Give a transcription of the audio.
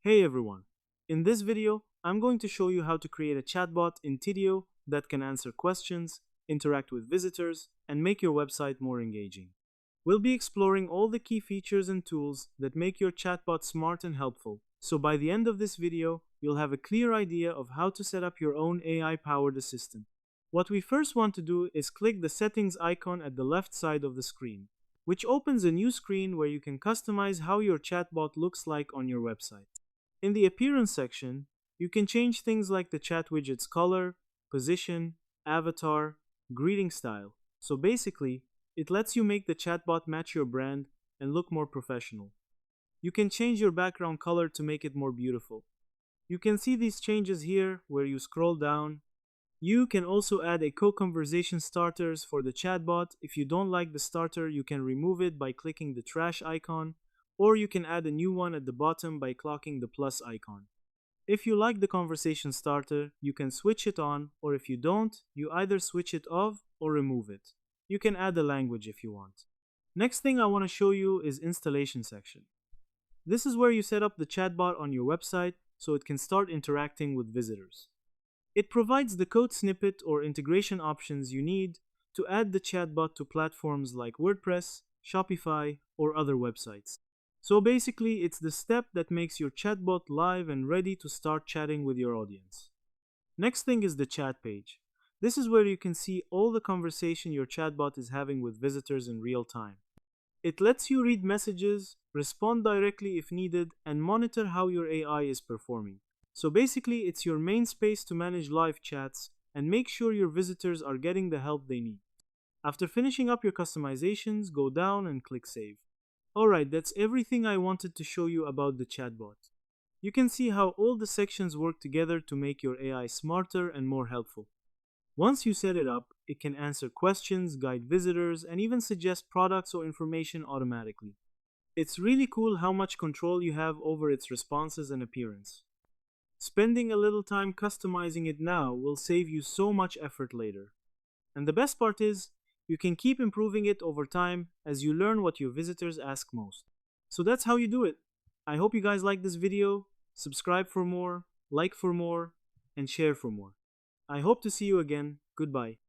Hey everyone! In this video, I'm going to show you how to create a chatbot in Tidio that can answer questions, interact with visitors, and make your website more engaging. We'll be exploring all the key features and tools that make your chatbot smart and helpful, so by the end of this video, you'll have a clear idea of how to set up your own AI-powered assistant. What we first want to do is click the settings icon at the left side of the screen, which opens a new screen where you can customize how your chatbot looks like on your website. In the appearance section, you can change things like the chat widget's color, position, avatar, greeting style. So basically, it lets you make the chatbot match your brand and look more professional. You can change your background color to make it more beautiful. You can see these changes here where you scroll down. You can also add a co-conversation starters for the chatbot. If you don't like the starter, you can remove it by clicking the trash icon, or you can add a new one at the bottom by clicking the plus icon. If you like the conversation starter, you can switch it on, or if you don't, you either switch it off or remove it. You can add a language if you want. Next thing I want to show you is installation section. This is where you set up the chatbot on your website so it can start interacting with visitors. It provides the code snippet or integration options you need to add the chatbot to platforms like WordPress, Shopify, or other websites. So basically, it's the step that makes your chatbot live and ready to start chatting with your audience. Next thing is the chat page. This is where you can see all the conversation your chatbot is having with visitors in real time. It lets you read messages, respond directly if needed, and monitor how your AI is performing. So basically, it's your main space to manage live chats and make sure your visitors are getting the help they need. After finishing up your customizations, go down and click Save. Alright, that's everything I wanted to show you about the chatbot. You can see how all the sections work together to make your AI smarter and more helpful. Once you set it up, it can answer questions, guide visitors, and even suggest products or information automatically. It's really cool how much control you have over its responses and appearance. Spending a little time customizing it now will save you so much effort later. And the best part is, you can keep improving it over time as you learn what your visitors ask most. So that's how you do it. I hope you guys like this video. Subscribe for more, like for more, and share for more. I hope to see you again. Goodbye.